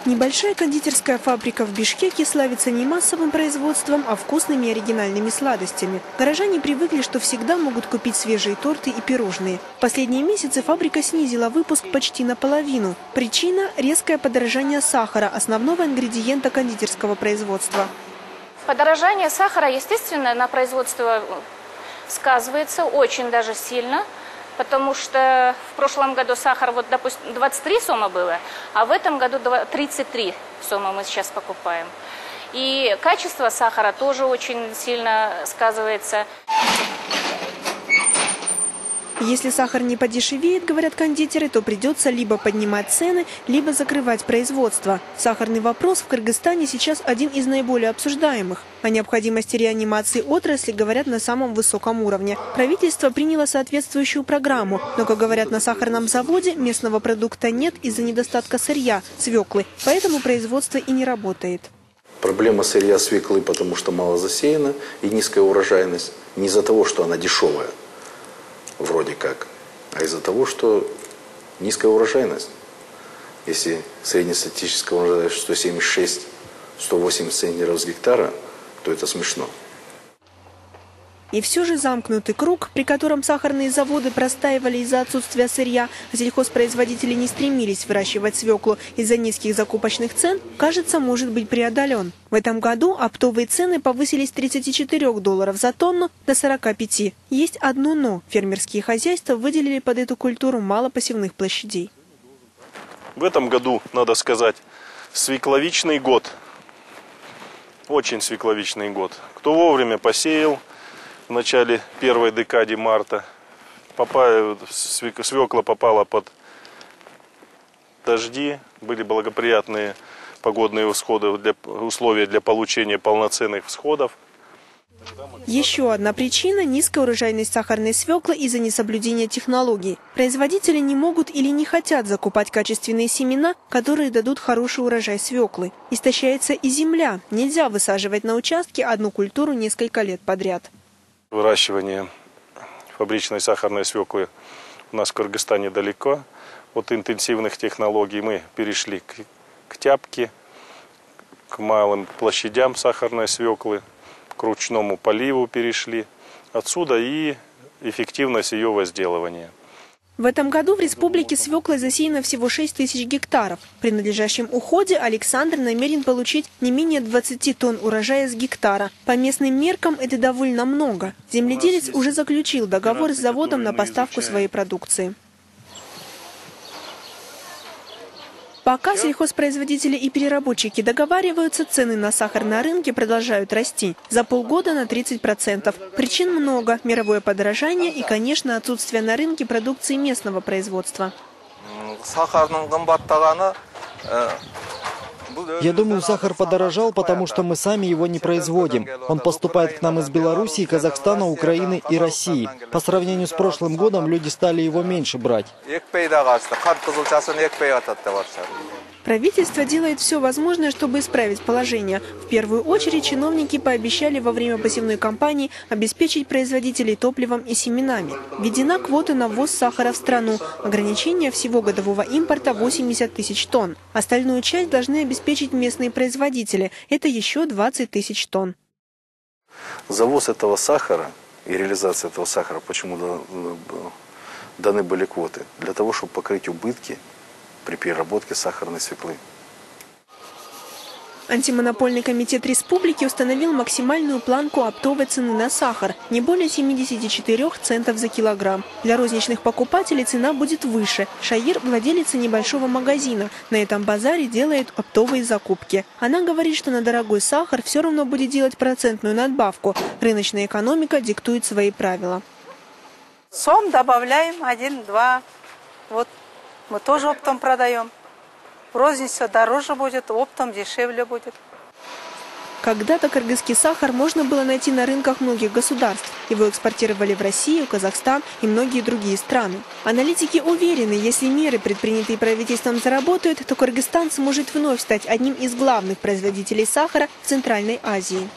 Небольшая кондитерская фабрика в Бишкеке славится не массовым производством, а вкусными и оригинальными сладостями. Горожане привыкли, что всегда могут купить свежие торты и пирожные. В последние месяцы фабрика снизила выпуск почти наполовину. Причина – резкое подорожание сахара, основного ингредиента кондитерского производства. Подорожание сахара, естественно, на производство сказывается очень даже сильно. Потому что в прошлом году сахар, вот, допустим, 23 сома было, а в этом году 33 сома мы сейчас покупаем. И качество сахара тоже очень сильно сказывается. Если сахар не подешевеет, говорят кондитеры, то придется либо поднимать цены, либо закрывать производство. Сахарный вопрос в Кыргызстане сейчас один из наиболее обсуждаемых. О необходимости реанимации отрасли говорят на самом высоком уровне. Правительство приняло соответствующую программу, но, как говорят на сахарном заводе, местного продукта нет из-за недостатка сырья, свеклы, поэтому производство и не работает. Проблема сырья свеклы, потому что мало засеяна и низкая урожайность. Не из-за того, что она дешевая, вроде как, а из-за того, что низкая урожайность. Если среднестатистическая урожайность 176-180 центнеров с гектара, то это смешно. И все же замкнутый круг, при котором сахарные заводы простаивали из-за отсутствия сырья, а сельхозпроизводители не стремились выращивать свеклу из-за низких закупочных цен, кажется, может быть преодолен. В этом году оптовые цены повысились с $34 за тонну до 45. Есть одно «но». Фермерские хозяйства выделили под эту культуру мало посевных площадей. В этом году, надо сказать, свекловичный год. Очень свекловичный год. Кто вовремя посеял в начале первой декады марта, свекла попала под дожди, были благоприятные погодные условия для получения полноценных всходов. Еще одна причина – низкая урожайность сахарной свеклы из-за несоблюдения технологий. Производители не могут или не хотят закупать качественные семена, которые дадут хороший урожай свеклы. Истощается и земля. Нельзя высаживать на участке одну культуру несколько лет подряд. Выращивание фабричной сахарной свеклы у нас в Кыргызстане далеко от интенсивных технологий. Мы перешли к тяпке, к малым площадям сахарной свеклы, к ручному поливу перешли. Отсюда и эффективность ее возделывания. В этом году в республике свеклой засеяно всего 6 тысяч гектаров. При надлежащем уходе Александр намерен получить не менее 20 тонн урожая с гектара. По местным меркам это довольно много. Земледелец уже заключил договор с заводом на поставку своей продукции. Пока сельхозпроизводители и переработчики договариваются, цены на сахар на рынке продолжают расти. За полгода на 30%. Причин много. Мировое подорожание и, конечно, отсутствие на рынке продукции местного производства. Я думаю, сахар подорожал, потому что мы сами его не производим. Он поступает к нам из Белоруссии, Казахстана, Украины и России. По сравнению с прошлым годом люди стали его меньше брать. Правительство делает все возможное, чтобы исправить положение. В первую очередь чиновники пообещали во время посевной кампании обеспечить производителей топливом и семенами. Введена квота на ввоз сахара в страну. Ограничение всего годового импорта 80 тысяч тонн. Остальную часть должны обеспечить местные производители. Это еще 20 тысяч тонн. Завоз этого сахара и реализация этого сахара, почему даны были квоты? Для того, чтобы покрыть убытки при переработке сахарной свеклы. Антимонопольный комитет республики установил максимальную планку оптовой цены на сахар – не более 74 центов за килограмм. Для розничных покупателей цена будет выше. Шаир – владелица небольшого магазина. На этом базаре делает оптовые закупки. Она говорит, что на дорогой сахар все равно будет делать процентную надбавку. Рыночная экономика диктует свои правила. Сом добавляем 1-2. Вот мы тоже оптом продаем. Розница дороже будет, оптом дешевле будет. Когда-то кыргызский сахар можно было найти на рынках многих государств. Его экспортировали в Россию, Казахстан и многие другие страны. Аналитики уверены, если меры, предпринятые правительством, заработают, то Кыргызстан сможет вновь стать одним из главных производителей сахара в Центральной Азии.